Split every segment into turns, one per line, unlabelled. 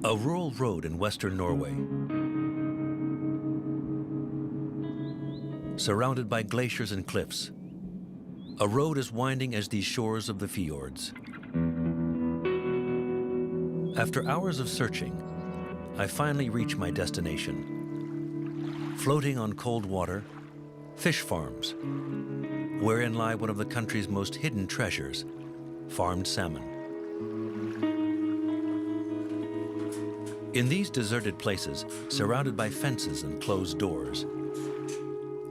A rural road in western Norway, surrounded by glaciers and cliffs. A road as winding as these shores of the fjords. After hours of searching, I finally reach my destination. Floating on cold water, fish farms, wherein lie one of the country's most hidden treasures, farmed salmon. In these deserted places, surrounded by fences and closed doors,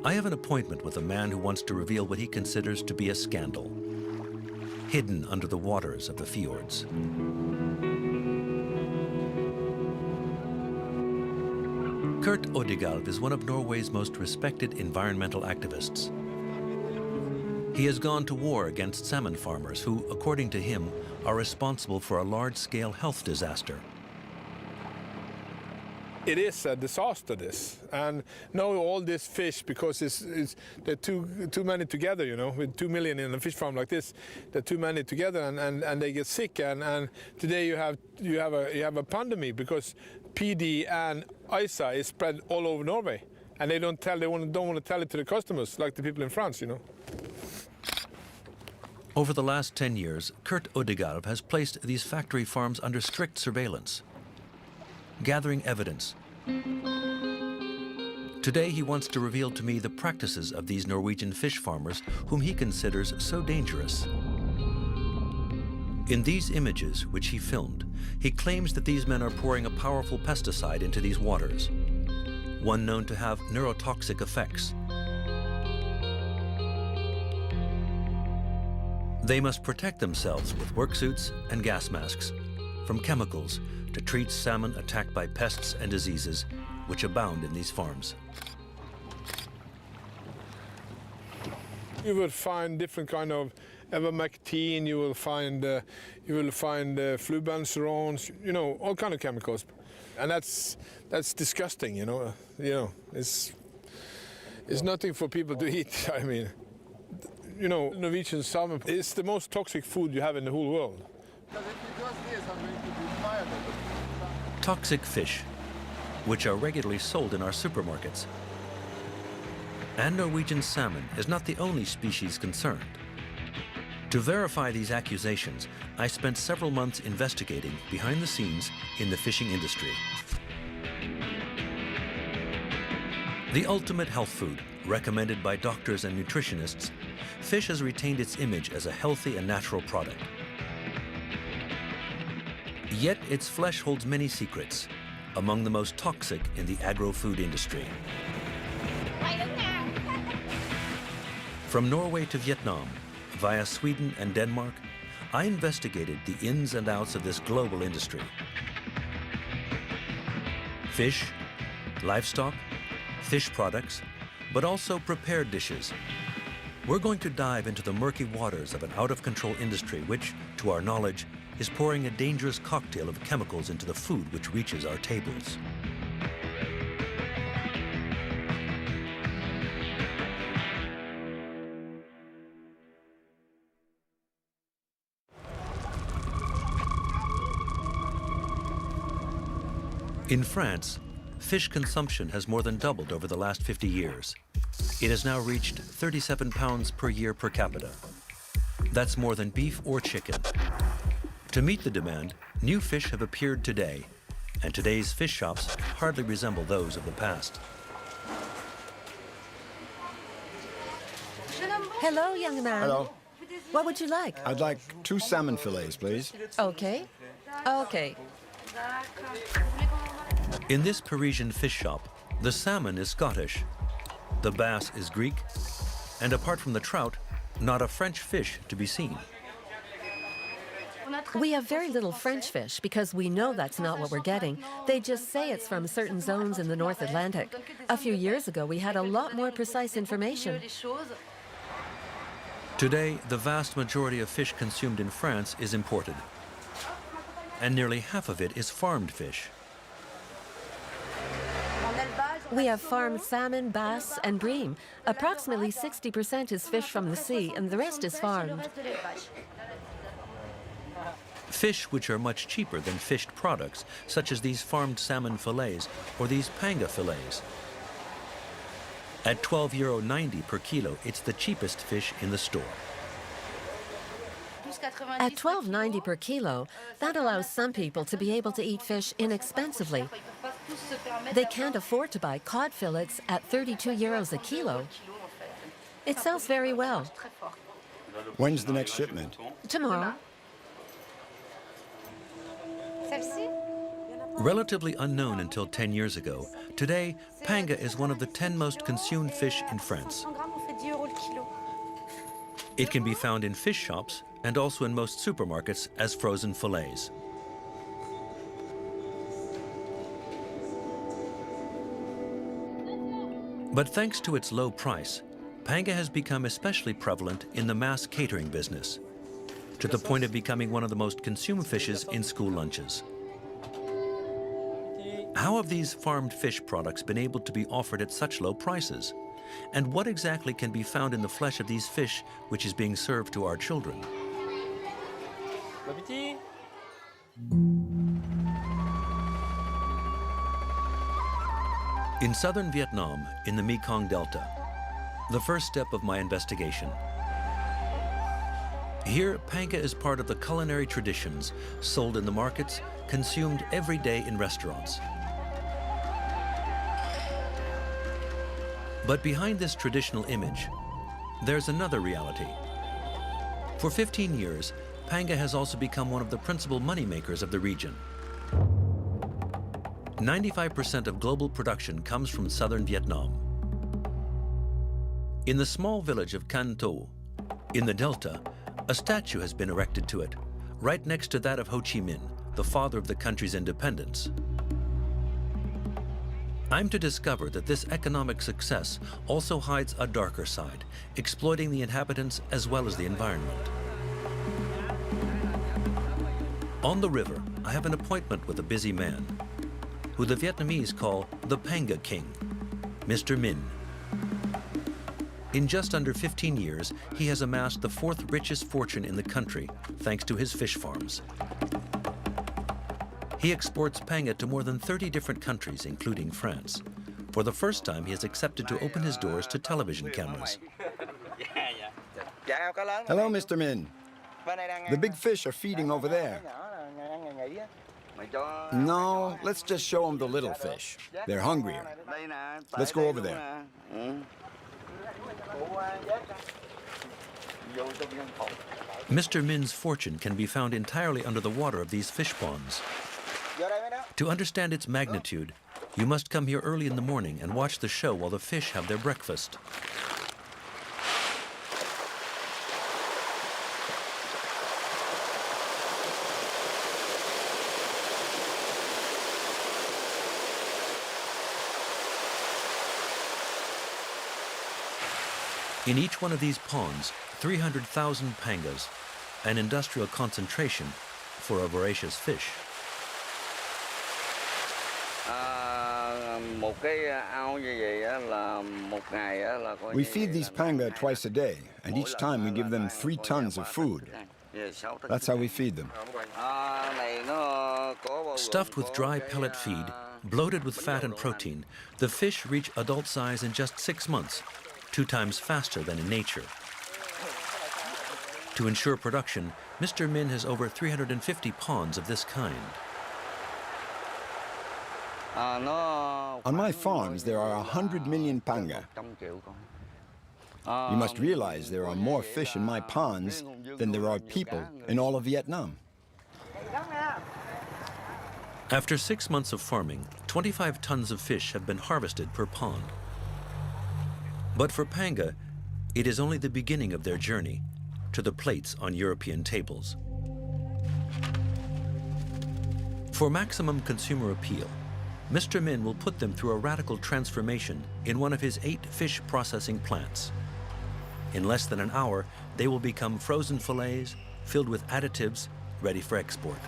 I have an appointment with a man who wants to reveal what he considers to be a scandal, hidden under the waters of the fjords. Kurt Odegalv is one of Norway's most respected environmental activists. He has gone to war against salmon farmers who, according to him, are responsible for a large-scale health disaster.
It is a disaster, this, and now all this fish, because they're too many together, you know, with 2 million in a fish farm like this, they're too many together, and they get sick, and today you have a pandemic because PD and ISA is spread all over Norway, and they don't want to tell it to the customers like the people in France, you know.
Over the last 10 years, Kurt Odegalv has placed these factory farms under strict surveillance, gathering evidence. Today he wants to reveal to me the practices of these Norwegian fish farmers whom he considers so dangerous. In these images, which he filmed, he claims that these men are pouring a powerful pesticide into these waters, one known to have neurotoxic effects. They must protect themselves with work suits and gas masks from chemicals to treat salmon attacked by pests and diseases which abound in these farms.
You will find different kind of ivermectin, you will find flubenzerones, you know, all kind of chemicals, and that's disgusting, you know. It's nothing for people to eat. I mean, you know, Norwegian salmon is the most toxic food you have in the whole world.
Toxic fish, which are regularly sold in our supermarkets. And Norwegian salmon is not the only species concerned. To verify these accusations, I spent several months investigating behind the scenes in the fishing industry. The ultimate health food, recommended by doctors and nutritionists, fish has retained its image as a healthy and natural product. Yet its flesh holds many secrets, among the most toxic in the agro-food industry. From Norway to Vietnam, via Sweden and Denmark, I investigated the ins and outs of this global industry. Fish, livestock, fish products, but also prepared dishes. We're going to dive into the murky waters of an out-of-control industry which, to our knowledge, is pouring a dangerous cocktail of chemicals into the food which reaches our tables. In France, fish consumption has more than doubled over the last 50 years. It has now reached 37 pounds per year per capita. That's more than beef or chicken. To meet the demand, new fish have appeared today, and today's fish shops hardly resemble those of the past.
Hello, young man.
Hello.
What would you like?
I'd like 2 salmon fillets, please.
Okay. Okay.
In this Parisian fish shop, the salmon is Scottish, the bass is Greek, and apart from the trout, not a French fish to be seen.
We have very little French fish because we know that's not what we're getting. They just say it's from certain zones in the North Atlantic. A few years ago, we had a lot more precise information.
Today, the vast majority of fish consumed in France is imported, and nearly half of it is farmed fish.
We have farmed salmon, bass, and bream. Approximately 60% is fish from the sea, and the rest is farmed.
Fish which are much cheaper than fished products, such as these farmed salmon fillets or these panga fillets. At €12.90 per kilo, it's the cheapest fish in the store.
At $12.90 per kilo, that allows some people to be able to eat fish inexpensively. They can't afford to buy cod fillets at €32 a kilo. It sells very well.
When's the next shipment?
Tomorrow.
Relatively unknown until 10 years ago, today, panga is one of the 10 most consumed fish in France. It can be found in fish shops and also in most supermarkets as frozen fillets. But thanks to its low price, panga has become especially prevalent in the mass catering business, to the point of becoming one of the most consumed fishes in school lunches. How have these farmed fish products been able to be offered at such low prices? And what exactly can be found in the flesh of these fish which is being served to our children? In southern Vietnam, in the Mekong Delta, the first step of my investigation. Here, panga is part of the culinary traditions, sold in the markets, consumed every day in restaurants. But behind this traditional image, there's another reality. For 15 years, panga has also become one of the principal moneymakers of the region. 95% of global production comes from southern Vietnam. In the small village of Can Tho, in the Delta, a statue has been erected to it, right next to that of Ho Chi Minh, the father of the country's independence. I'm to discover that this economic success also hides a darker side, exploiting the inhabitants as well as the environment. On the river, I have an appointment with a busy man, who the Vietnamese call the Panga King, Mr. Minh. In just under 15 years, he has amassed the fourth richest fortune in the country, thanks to his fish farms. He exports panga to more than 30 different countries, including France. For the first time, he has accepted to open his doors to television cameras.
Hello, Mr. Minh. The big fish are feeding over there. No, let's just show them the little fish. They're hungrier. Let's go over there.
Mr. Minh's fortune can be found entirely under the water of these fish ponds. To understand its magnitude, you must come here early in the morning and watch the show while the fish have their breakfast. In each one of these ponds, 300,000 pangas, an industrial concentration for a voracious fish.
We feed these panga twice a day, and each time we give them 3 tons of food. That's how we feed them.
Stuffed with dry pellet feed, bloated with fat and protein, the fish reach adult size in just 6 months, 2 times faster than in nature. To ensure production, Mr. Minh has over 350 ponds of this kind.
On my farms, there are 100 million panga. You must realize there are more fish in my ponds than there are people in all of Vietnam.
After 6 months of farming, 25 tons of fish have been harvested per pond. But for panga, it is only the beginning of their journey to the plates on European tables. For maximum consumer appeal, Mr. Minh will put them through a radical transformation in one of his 8 fish processing plants. In less than an hour, they will become frozen fillets filled with additives ready for export.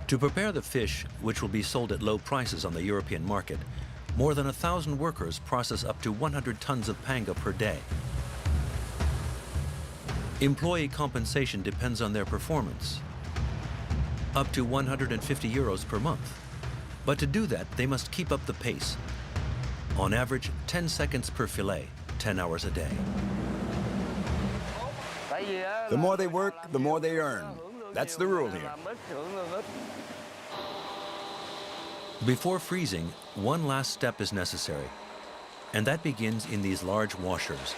To prepare the fish, which will be sold at low prices on the European market, More than 1,000 workers process up to 100 tons of panga per day. Employee compensation depends on their performance, up to 150 euros per month. But to do that, they must keep up the pace. On average, 10 seconds per fillet, 10 hours a day.
The more they work, the more they earn. That's the rule here.
Before freezing, one last step is necessary, and that begins in these large washers.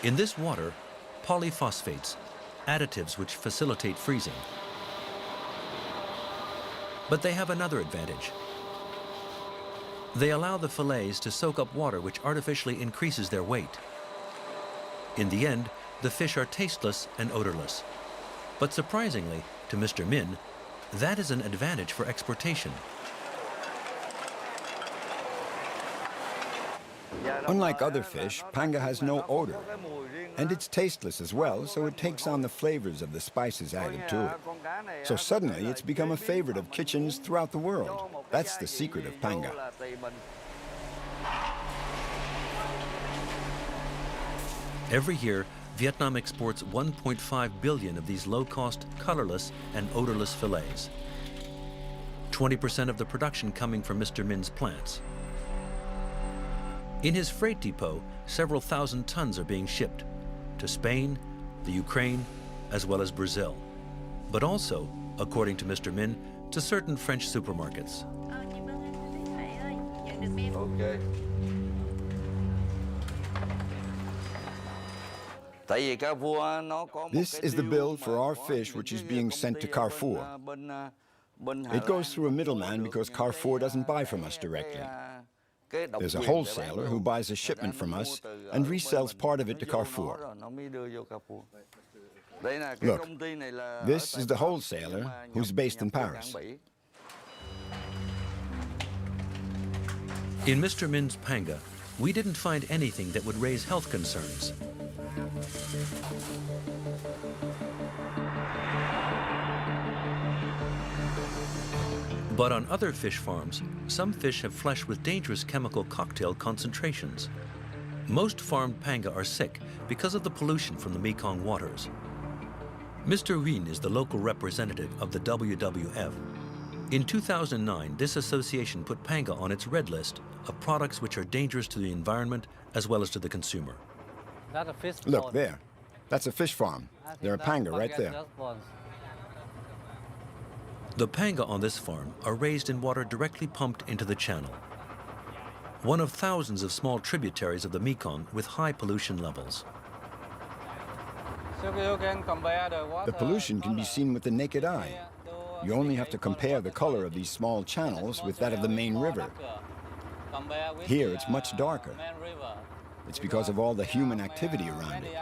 In this water, polyphosphates, additives which facilitate freezing. But they have another advantage. They allow the fillets to soak up water which artificially increases their weight. In the end, the fish are tasteless and odorless. But surprisingly, to Mr. Min, that is an advantage for exportation.
Unlike other fish, panga has no odor. And it's tasteless as well, so it takes on the flavors of the spices added to it. So suddenly it's become a favorite of kitchens throughout the world. That's the secret of panga.
Every year, Vietnam exports 1.5 billion of these low-cost, colorless, and odorless fillets. 20% of the production coming from Mr. Min's plants. In his freight depot, several thousand tons are being shipped to Spain, the Ukraine, as well as Brazil. But also, according to Mr. Min, to certain French supermarkets.
Okay.
This is the bill for our fish which is being sent to Carrefour. It goes through a middleman because Carrefour doesn't buy from us directly. There's a wholesaler who buys a shipment from us and resells part of it to Carrefour. Look, this is the wholesaler who's based in Paris.
In Mr. Min's panga, we didn't find anything that would raise health concerns. But on other fish farms, some fish have flesh with dangerous chemical cocktail concentrations. Most farmed panga are sick because of the pollution from the Mekong waters. Mr. Wien is the local representative of the WWF. In 2009, this association put panga on its red list of products which are dangerous to the environment as well as to the consumer.
Look, there. That's a fish farm. There are panga right there.
The panga on this farm are raised in water directly pumped into the channel, one of thousands of small tributaries of the Mekong with high pollution levels.
The pollution can be seen with the naked eye. You only have to compare the color of these small channels with that of the main river. Here it's much darker. It's because of all the human activity around it.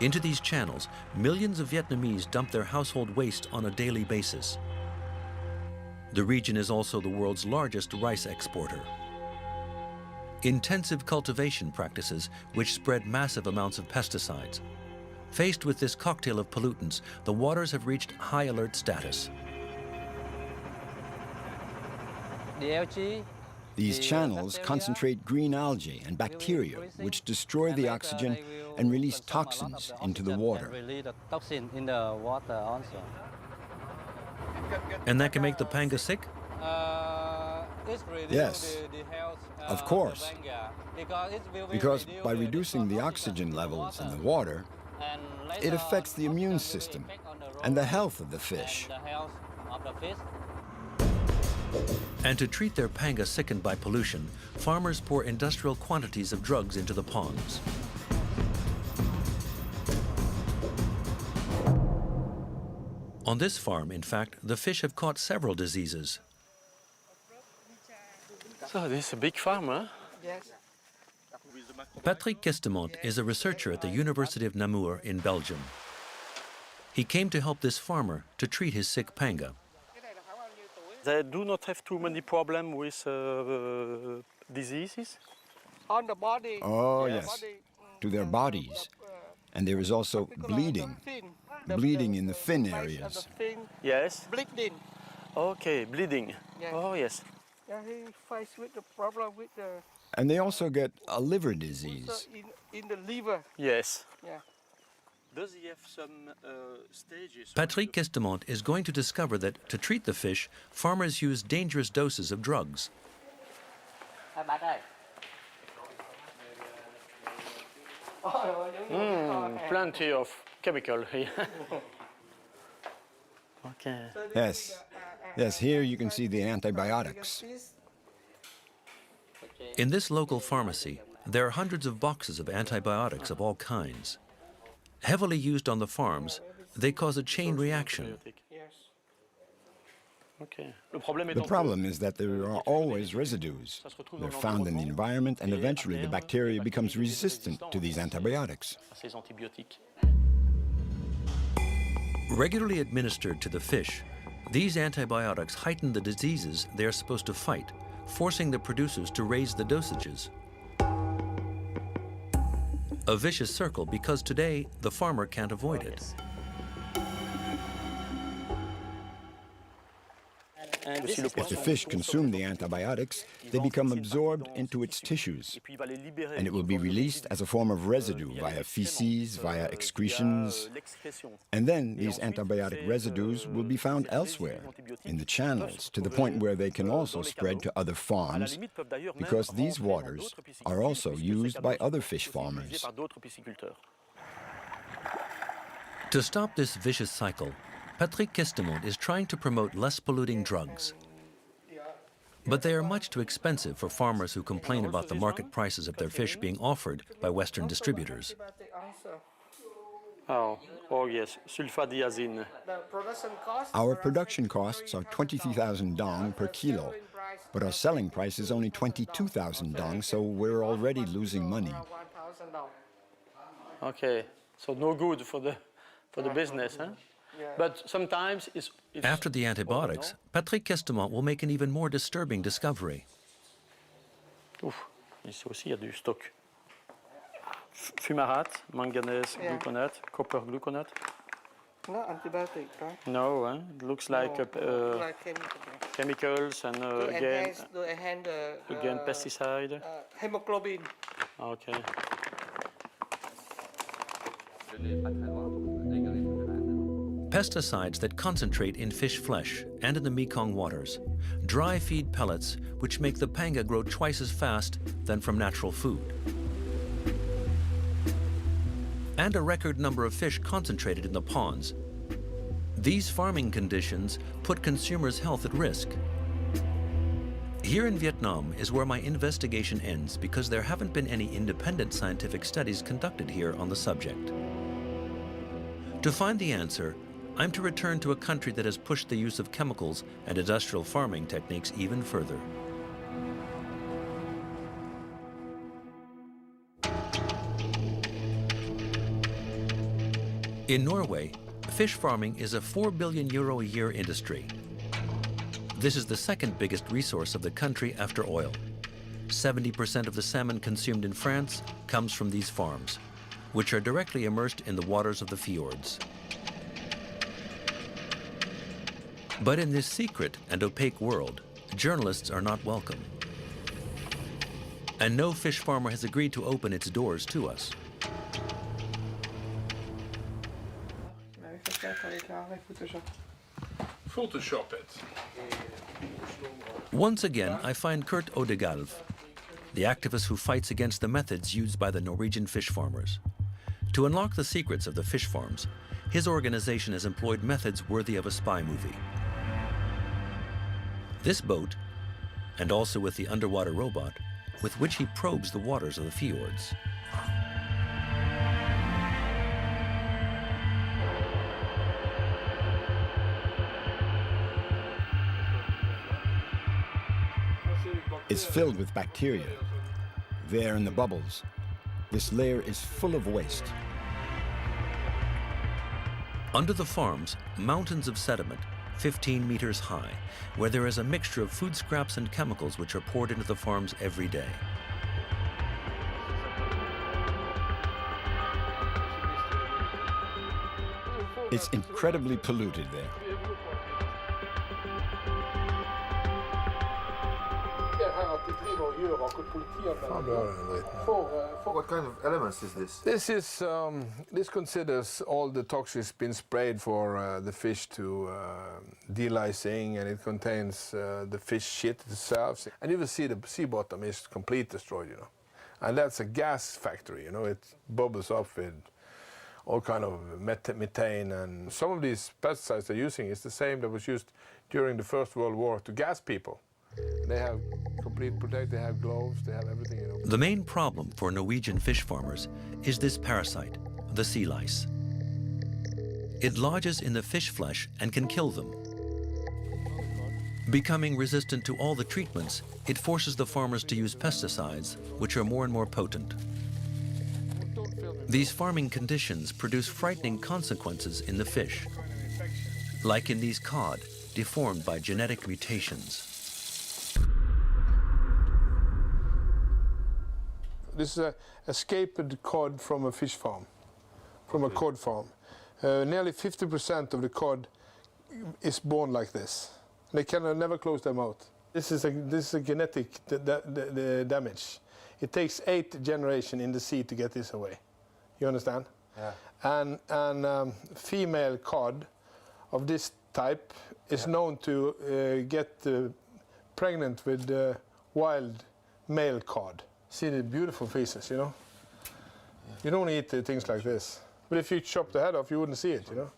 Into these channels, millions of Vietnamese dump their household waste on a daily basis. The region is also the world's largest rice exporter. Intensive cultivation practices, which spread massive amounts of pesticides. Faced with this cocktail of pollutants, the waters have reached high alert status.
These channels concentrate green algae and bacteria, which destroy the oxygen and release toxins into the water.
And that can make the panga sick?
Yes, of course. Because by reducing the oxygen levels in the water, it affects the immune system and the health of the fish.
And to treat their panga sickened by pollution, farmers pour industrial quantities of drugs into the ponds. On this farm, in fact, the fish have caught several diseases.
So this is a big farm, huh?
Yes.
Patrick Kestemont is a researcher at the University of Namur in Belgium. He came to help this farmer to treat his sick panga.
They do not have too many problems with diseases.
On the body.
Oh, yes, to their bodies. And there is also bleeding in the fin areas.
Yes.
Bleeding.
Okay, bleeding.
Yeah.
Oh, yes.
Yeah, he fights with the problem with the
And they also get a liver disease.
in the liver.
Yes.
Yeah.
Does he have some stages?
Patrick Questemont is going to discover that to treat the fish, farmers use dangerous doses of drugs.
Plenty of chemical here. Okay.
Yes, here you can see the antibiotics.
In this local pharmacy, there are hundreds of boxes of antibiotics of all kinds. Heavily used on the farms, they cause a chain reaction.
Okay.
The problem is that there are always residues. They're found in the environment, and eventually the bacteria becomes resistant to these antibiotics.
Regularly administered to the fish, these antibiotics heighten the diseases they are supposed to fight, forcing the producers to raise the dosages. A vicious circle because today the farmer can't avoid it.
If the fish consume the antibiotics, they become absorbed into its tissues, and it will be released as a form of residue via feces, via excretions, and then these antibiotic residues will be found elsewhere, in the channels, to the point where they can also spread to other farms, because these waters are also used by other fish farmers.
To stop this vicious cycle, Patrick Questemont is trying to promote less polluting drugs. But they are much too expensive for farmers who complain about the market prices of their fish being offered by Western distributors.
Oh yes, sulfadiazine.
Our production costs are 23,000 dong per kilo, but our selling price is only 22,000 dong, so we're already losing money.
Okay, so no good for the business, huh? But sometimes it's
After the antibiotics, Patrick Questemont will make an even more disturbing discovery.
Ouf, ici aussi il y a du stock. Fumarate, manganese gluconate, copper gluconate.
No antibiotic, right?
No, huh? It looks like
Like
chemicals and again pesticide.
hemoglobin.
Okay.
Pesticides that concentrate in fish flesh and in the Mekong waters, dry feed pellets which make the panga grow twice as fast than from natural food, and a record number of fish concentrated in the ponds. These farming conditions put consumers' health at risk. Here in Vietnam is where my investigation ends because there haven't been any independent scientific studies conducted here on the subject. To find the answer, I'm to return to a country that has pushed the use of chemicals and industrial farming techniques even further. In Norway, fish farming is a 4 billion euro a year industry. This is the second biggest resource of the country after oil. 70% of the salmon consumed in France comes from these farms, which are directly immersed in the waters of the fjords. But in this secret and opaque world, journalists are not welcome. And no fish farmer has agreed to open its doors to us.
Photoshop it.
Once again, I find Kurt Odegalv, the activist who fights against the methods used by the Norwegian fish farmers. To unlock the secrets of the fish farms, his organization has employed methods worthy of a spy movie. This boat, and also with the underwater robot, with which he probes the waters of the fjords.
It's filled with bacteria. There in the bubbles, this layer is full of waste.
Under the farms, mountains of sediment, 15 meters high, where there is a mixture of food scraps and chemicals which are poured into the farms every day.
It's incredibly polluted there.
What kind of elements is this?
This considers all the toxins been sprayed for the fish to delicing, and it contains the fish shit itself. And you will see the sea bottom is completely destroyed, you know. And that's a gas factory, you know. It bubbles up with all kind of methane, and some of these pesticides they're using is the same that was used during the First World War to gas people. They have complete protection, they have gloves, they have everything, you know.
The main problem for Norwegian fish farmers is this parasite, the sea lice. It lodges in the fish flesh and can kill them. Becoming resistant to all the treatments, it forces the farmers to use pesticides, which are more and more potent. These farming conditions produce frightening consequences in the fish, like in these cod, deformed by genetic mutations.
This is a escaped cod from a fish farm, from a cod farm. Nearly 50% of the cod is born like this. They can never close their mouth. This is a genetic damage. It takes 8 generations in the sea to get this away. You understand? Yeah. And female cod of this type is known to get pregnant with wild male cod. See the beautiful faces, you know? Yeah. You don't eat things like this. But if you chop the head off, you wouldn't see it, you know?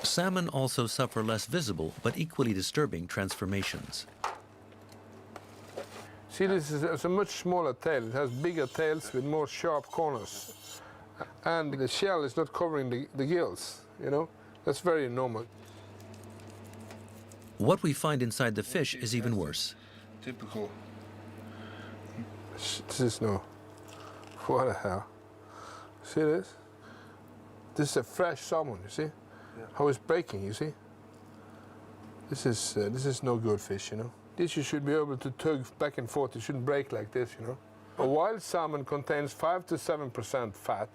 Salmon also suffer less visible but equally disturbing transformations.
See, this is a much smaller tail. It has bigger tails with more sharp corners. And the shell is not covering the gills, you know? That's very normal.
What we find inside the fish is even worse.
Typical. This is no. What the hell? See this? This is a fresh salmon, you see? Yeah. How it's breaking, you see? This is no good fish, you know? This you should be able to tug back and forth. It shouldn't break like this, you know? A wild salmon contains 5 to 7% fat.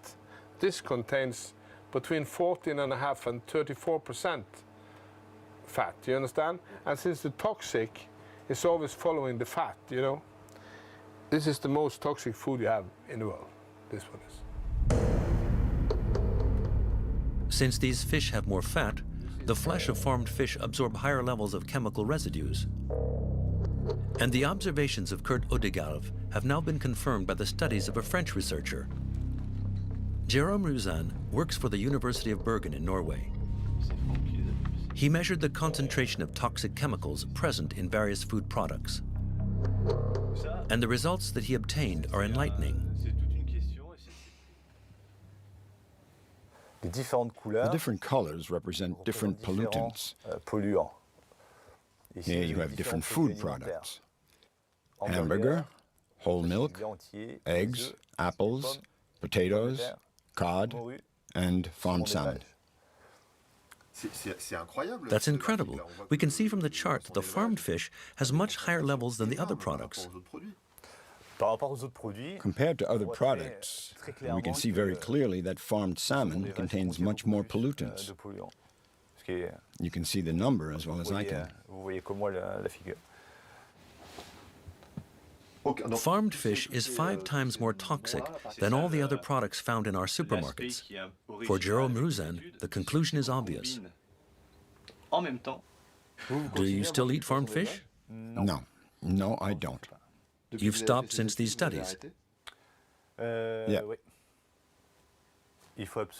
This contains between 14.5% and 34% fat, you understand? And since the toxic is always following the fat, you know? This is the most toxic food you have in the world, this one is.
Since these fish have more fat, the flesh of farmed fish absorb higher levels of chemical residues. And the observations of Kurt Odegaard have now been confirmed by the studies of a French researcher. Jérôme Rouzan works for the University of Bergen in Norway. He measured the concentration of toxic chemicals present in various food products. And the results that he obtained are enlightening.
The different colors represent different pollutants. Here you have different food products. Hamburger, whole milk, eggs, apples, potatoes, cod, and farmed salmon.
That's incredible. We can see from the chart that the farmed fish has much higher levels than the other products.
Compared to other products, we can see very clearly that farmed salmon contains much more pollutants. You can see the number as well as I can.
Farmed fish is 5 times more toxic than all the other products found in our supermarkets. For Jérôme Rouzan, the conclusion is obvious. Do you still eat farmed fish?
No, I don't.
You've stopped since these studies?
Yeah.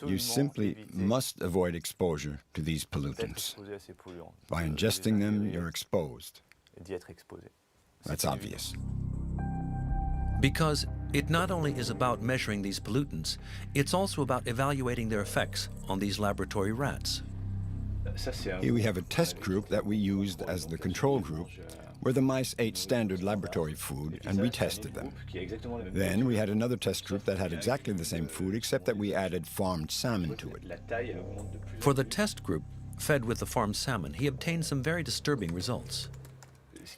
You simply must avoid exposure to these pollutants. By ingesting them, you're exposed. That's obvious.
Because it not only is about measuring these pollutants, it's also about evaluating their effects on these laboratory rats.
Here we have a test group that we used as the control group, where the mice ate standard laboratory food and we tested them. Then we had another test group that had exactly the same food, except that we added farmed salmon to it.
For the test group, fed with the farmed salmon, he obtained some very disturbing results.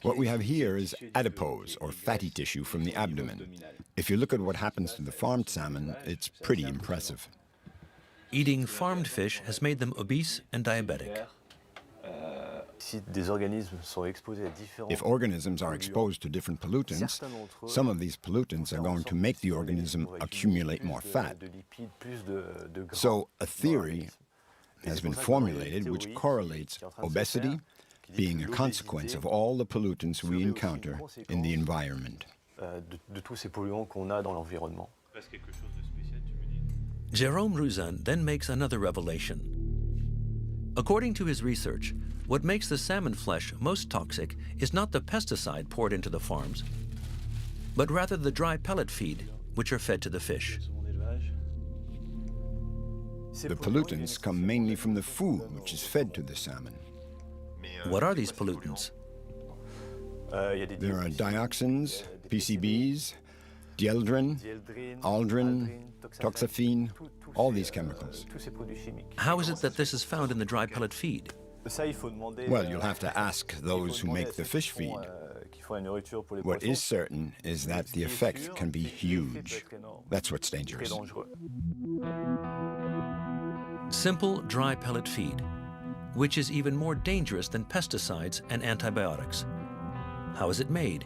What we have here is adipose, or fatty tissue from the abdomen. If you look at what happens to the farmed salmon, it's pretty impressive.
Eating farmed fish has made them obese and diabetic.
If organisms are exposed to different pollutants, some of these pollutants are going to make the organism accumulate more fat. So a theory has been formulated which correlates obesity being a consequence of all the pollutants we encounter in the environment.
Jérôme Rouzan then makes another revelation. According to his research, what makes the salmon flesh most toxic is not the pesticide poured into the farms, but rather the dry pellet feed, which are fed to the fish.
The pollutants come mainly from the food which is fed to the salmon.
What are these pollutants?
There are dioxins, PCBs, dieldrin, aldrin, toxaphene, all these chemicals.
How is it that this is found in the dry pellet feed?
Well, you'll have to ask those who make the fish feed. What is certain is that the effects can be huge. That's what's dangerous.
Simple dry pellet feed, which is even more dangerous than pesticides and antibiotics. How is it made?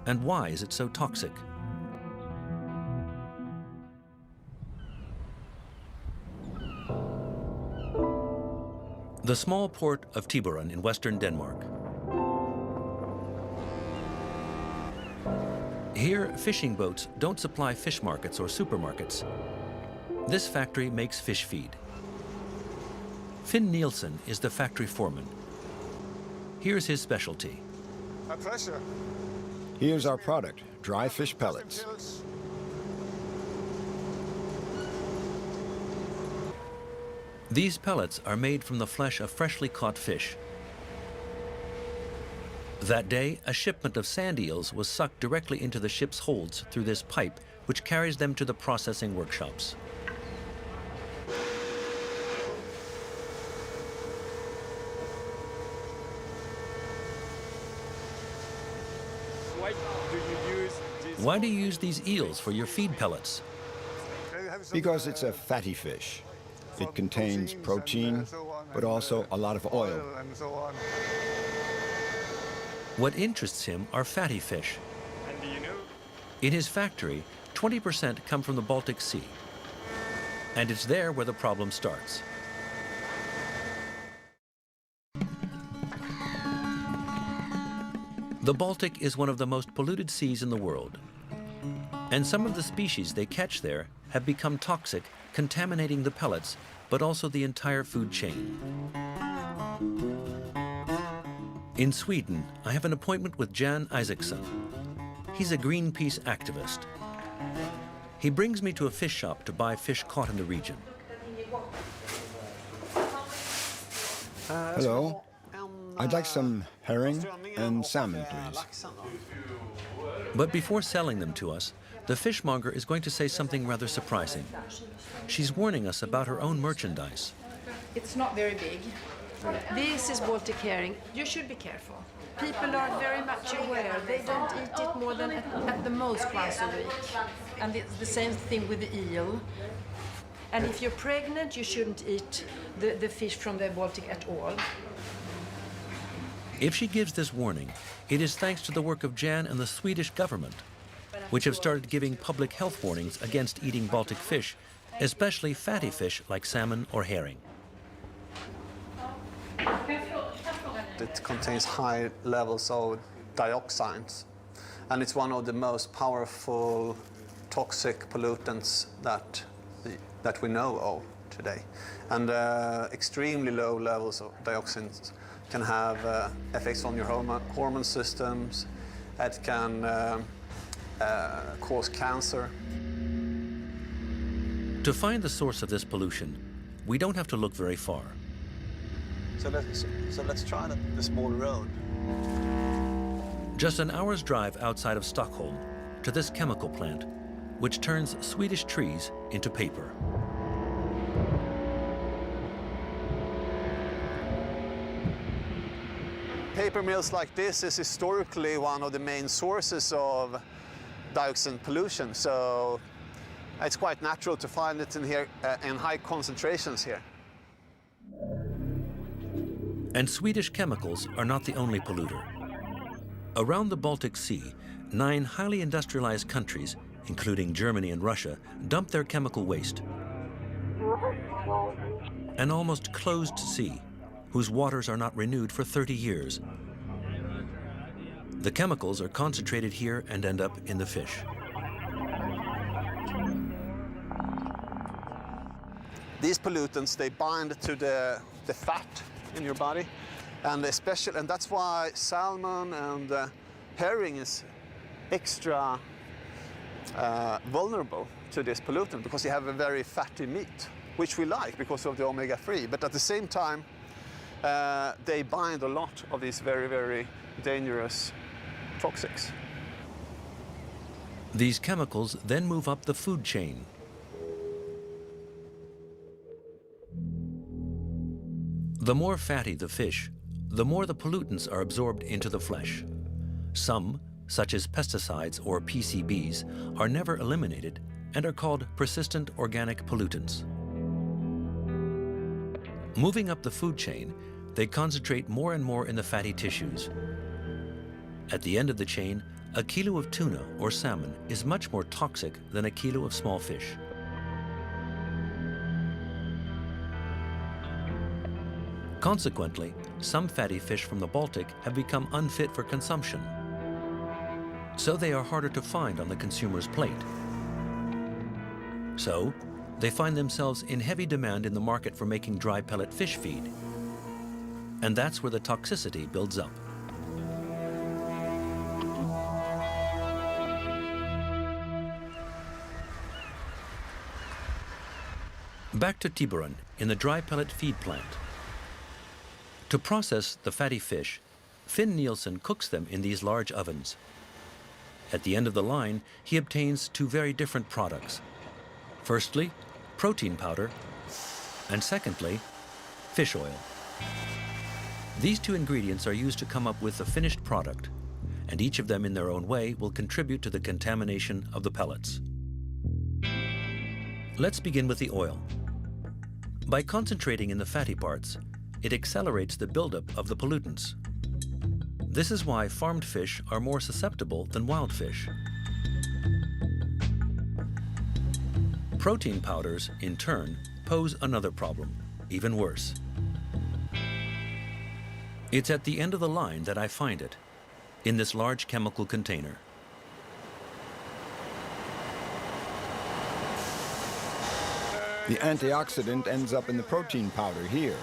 And why is it so toxic? The small port of Tiburon in western Denmark. Here, fishing boats don't supply fish markets or supermarkets. This factory makes fish feed. Finn Nielsen is the factory foreman. Here's his specialty.
A pleasure.
Here's our product, dry fish pellets.
These pellets are made from the flesh of freshly caught fish. That day, a shipment of sand eels was sucked directly into the ship's holds through this pipe, which carries them to the processing workshops. Why do you use these eels for your feed pellets?
Because it's a fatty fish. It contains protein, but also a lot of oil.
What interests him are fatty fish. In his factory, 20% come from the Baltic Sea. And it's there where the problem starts. The Baltic is one of the most polluted seas in the world. And some of the species they catch there have become toxic, contaminating the pellets, but also the entire food chain. In Sweden, I have an appointment with Jan Isaacson. He's a Greenpeace activist. He brings me to a fish shop to buy fish caught in the region.
Hello. I'd like some herring and salmon, please.
But before selling them to us, the fishmonger is going to say something rather surprising. She's warning us about her own merchandise.
It's not very big. This is Baltic herring. You should be careful. People are very much aware. They don't eat it more than at the most once a week. And it's the same thing with the eel. And if you're pregnant, you shouldn't eat the fish from the Baltic at all.
If she gives this warning, it is thanks to the work of Jan and the Swedish government, which have started giving public health warnings against eating Baltic fish, especially fatty fish like salmon or herring.
It contains high levels of dioxins, and it's one of the most powerful toxic pollutants that we know of today. And extremely low levels of dioxins can have effects on your hormone systems. It can cause cancer.
To find the source of this pollution, we don't have to look very far.
So let's try the small road.
Just an hour's drive outside of Stockholm to this chemical plant, which turns Swedish trees into paper.
Paper mills like this is historically one of the main sources of dioxin pollution. So It's quite natural to find it in here in high concentrations here.
And Swedish chemicals are not the only polluter. Around the Baltic Sea, 9 highly industrialized countries, including Germany and Russia, dump their chemical waste. An almost closed sea, whose waters are not renewed for 30 years. The chemicals are concentrated here and end up in the fish.
These pollutants, they bind to the fat in your body, and that's why salmon and herring is extra vulnerable to this pollutant, because you have a very fatty meat, which we like because of the omega-3. But at the same time, they bind a lot of these very, very dangerous toxics.
These chemicals then move up the food chain. The more fatty the fish, the more the pollutants are absorbed into the flesh. Some, such as pesticides or PCBs, are never eliminated and are called persistent organic pollutants. Moving up the food chain, they concentrate more and more in the fatty tissues. At the end of the chain, a kilo of tuna or salmon is much more toxic than a kilo of small fish. Consequently, some fatty fish from the Baltic have become unfit for consumption. So they are harder to find on the consumer's plate. So, they find themselves in heavy demand in the market for making dry pellet fish feed. And that's where the toxicity builds up. Back to Tiburon, in the dry pellet feed plant. To process the fatty fish, Finn Nielsen cooks them in these large ovens. At the end of the line, he obtains 2 very different products. Firstly, protein powder, and secondly, fish oil. These 2 ingredients are used to come up with the finished product, and each of them in their own way will contribute to the contamination of the pellets. Let's begin with the oil. By concentrating in the fatty parts, it accelerates the buildup of the pollutants. This is why farmed fish are more susceptible than wild fish. Protein powders, in turn, pose another problem, even worse. It's at the end of the line that I find it, in this large chemical container.
The antioxidant ends up in the protein powder here.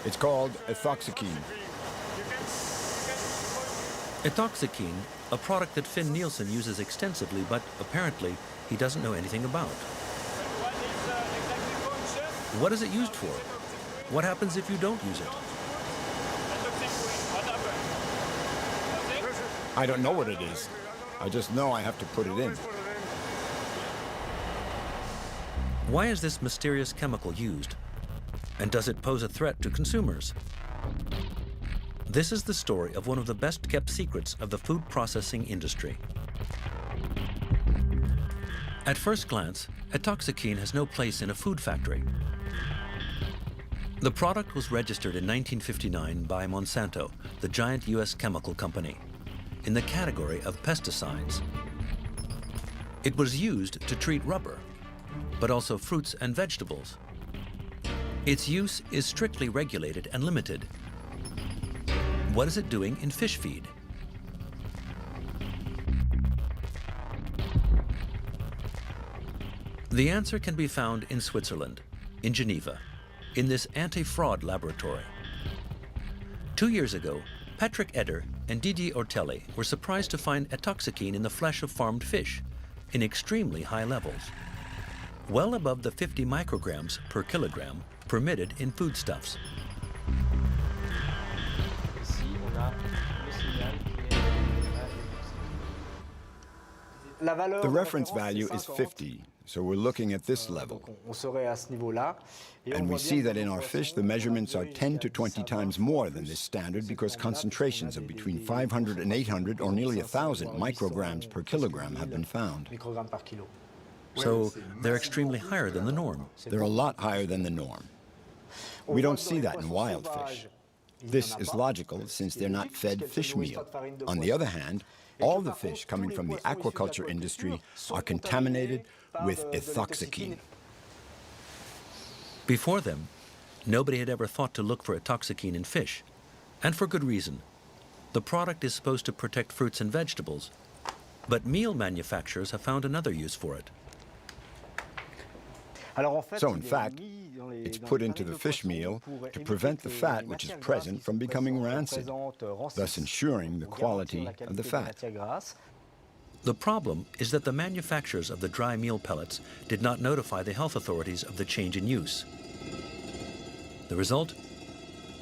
It's called ethoxyquin.
Ethoxyquin, a product that Finn Nielsen uses extensively, but apparently he doesn't know anything about. What is it used for? What happens if you don't use it?
I don't know what it is. I just know I have to put it in.
Why is this mysterious chemical used? And does it pose a threat to consumers? This is the story of one of the best-kept secrets of the food processing industry. At first glance, ethoxyquin has no place in a food factory. The product was registered in 1959 by Monsanto, the giant U.S. chemical company, in the category of pesticides. It was used to treat rubber, but also fruits and vegetables. Its use is strictly regulated and limited. What is it doing in fish feed? The answer can be found in Switzerland, in Geneva, in this anti-fraud laboratory. 2 years ago, Patrick Eder and Didier Ortelli were surprised to find ethoxyquin in the flesh of farmed fish in extremely high levels, well above the 50 micrograms per kilogram permitted in foodstuffs.
The reference value is 50, so we're looking at this level. And we see that in our fish, the measurements are 10 to 20 times more than this standard because concentrations of between 500 and 800 or nearly 1,000 micrograms per kilogram have been found.
so they're extremely higher than the norm.
They're a lot higher than the norm. We don't see that in wild fish. This is logical since they're not fed fish meal. On the other hand, all the fish coming from the aquaculture industry are contaminated with ethoxyquine.
Before them, nobody had ever thought to look for ethoxyquine in fish, and for good reason. The product is supposed to protect fruits and vegetables, but meal manufacturers have found another use for it.
So in fact, it's put into the fish meal to prevent the fat which is present from becoming rancid, thus ensuring the quality of the fat.
The problem is that the manufacturers of the dry meal pellets did not notify the health authorities of the change in use. The result?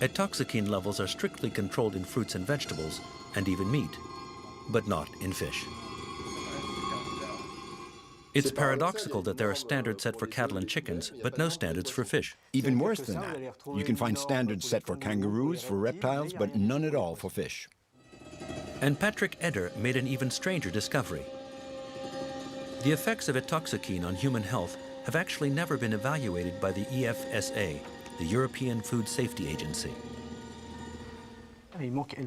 Ethoxyquine levels are strictly controlled in fruits and vegetables, and even meat, but not in fish. It's paradoxical that there are standards set for cattle and chickens, but no standards for fish.
Even worse than that, you can find standards set for kangaroos, for reptiles, but none at all for fish.
And Patrick Eder made an even stranger discovery. The effects of ethoxyquine on human health have actually never been evaluated by the EFSA, the European Food Safety Agency.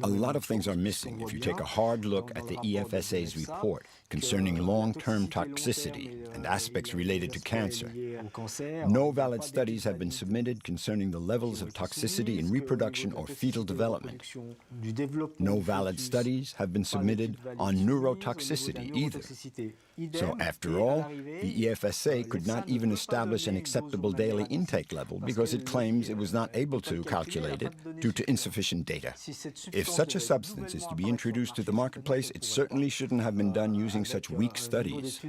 A lot of things are missing if you take a hard look at the EFSA's report concerning long-term toxicity and aspects related to cancer. No valid studies have been submitted concerning the levels of toxicity in reproduction or fetal development. No valid studies have been submitted on neurotoxicity either. So after all, the EFSA could not even establish an acceptable daily intake level because it claims it was not able to calculate it due to insufficient data. If such a substance is to be introduced to the marketplace, it certainly shouldn't have been done using such weak studies.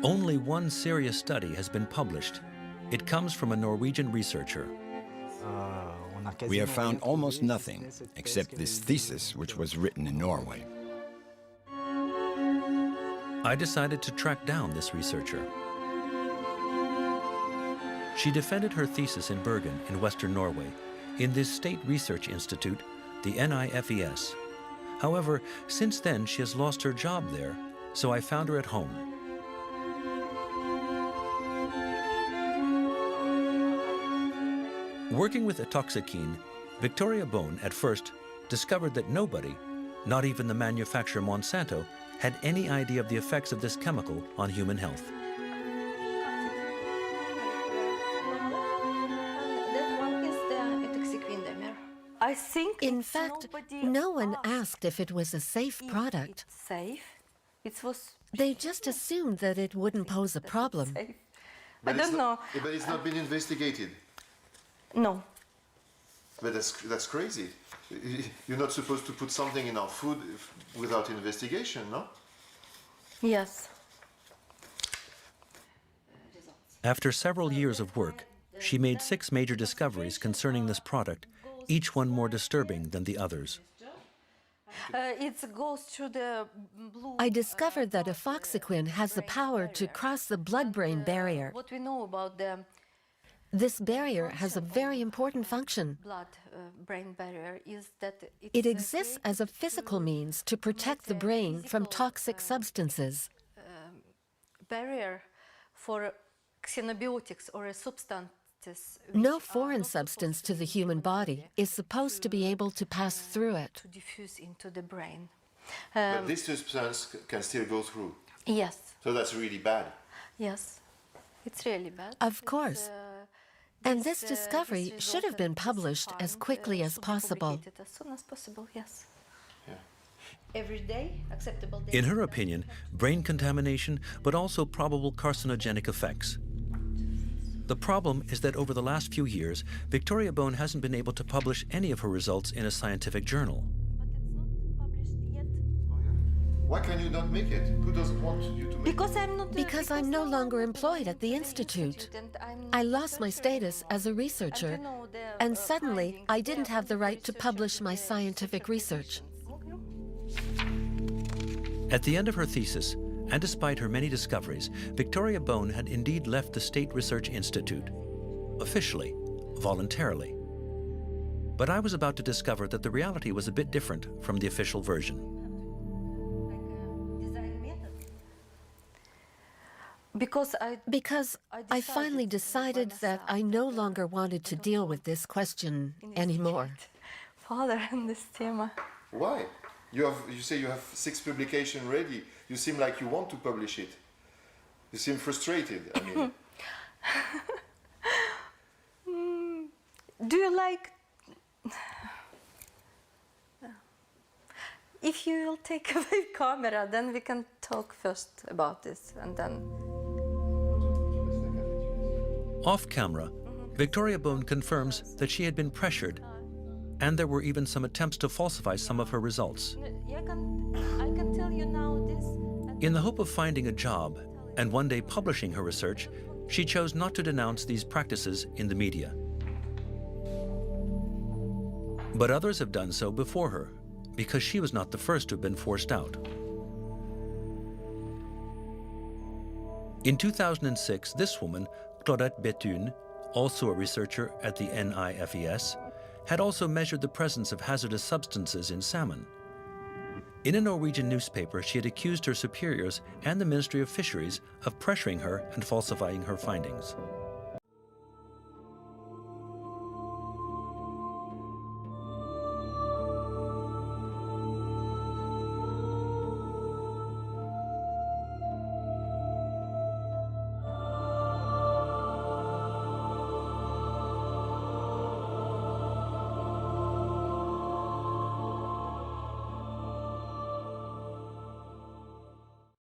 Only one serious study has been published. It comes from a Norwegian researcher.
We have found almost nothing except this thesis, which was written in Norway.
I decided to track down this researcher. She defended her thesis in Bergen in Western Norway, in this state research institute, the NIFES. However, since then she has lost her job there, so I found her at home. Working with ethoxyquine, Victoria Bone at first discovered that nobody, not even the manufacturer Monsanto, had any idea of the effects of this chemical on human health.
I think
In fact, no one asked if it was a safe product.
It's safe. It was.
They just assumed that it wouldn't pose a problem.
Safe. I don't know.
But it's not been investigated.
No.
But that's crazy. You're not supposed to put something in our food without investigation, no?
Yes.
After several years of work, she made 6 major discoveries concerning this product, each one more disturbing than the others.
It goes through the blue.
I discovered that ethoxyquine has the power to cross the blood-brain barrier.
What we know about the
This barrier has a very important function.
blood-brain barrier is that
It exists as a physical means to protect the brain from toxic substances.
barrier for xenobiotics or substances.
No foreign substance to the human body is supposed to be able to pass through it.
To diffuse into the brain.
But this substance can still go through.
Yes.
So that's really bad.
Yes. It's really bad.
Of course. And this discovery should have been published as quickly as possible.
As soon as possible, yes.
Yeah.
Every day, acceptable day.
In her opinion, brain contamination, but also probable carcinogenic effects. The problem is that over the last few years, Victoria Bone hasn't been able to publish any of her results in a scientific journal.
But it's not published yet.
Oh, yeah. Why can you not make it? Who doesn't want you to make
Because I'm not.
Because I'm no longer employed at the institute. I lost my status as a researcher, and suddenly I didn't have the right to publish my scientific research.
At the end of her thesis, and despite her many discoveries, Victoria Bone had indeed left the State Research Institute, officially, voluntarily. But I was about to discover that the reality was a bit different from the official version.
Because
I finally decided that I no longer wanted to deal with this question anymore.
Father in this tema.
Why? You say you have 6 publications ready. You seem like you want to publish it. You seem frustrated. I mean.
Do you like... If you will take away camera, then we can talk first about this, and then...
Off camera, Victoria Boone confirms that she had been pressured, and there were even some attempts to falsify some of her results.
I can tell you now this.
In the hope of finding a job and one day publishing her research, she chose not to denounce these practices in the media. But others have done so before her, because she was not the first to have been forced out. In 2006, this woman, Claudette Bethune, also a researcher at the NIFES, had also measured the presence of hazardous substances in salmon. In a Norwegian newspaper, she had accused her superiors and the Ministry of Fisheries of pressuring her and falsifying her findings.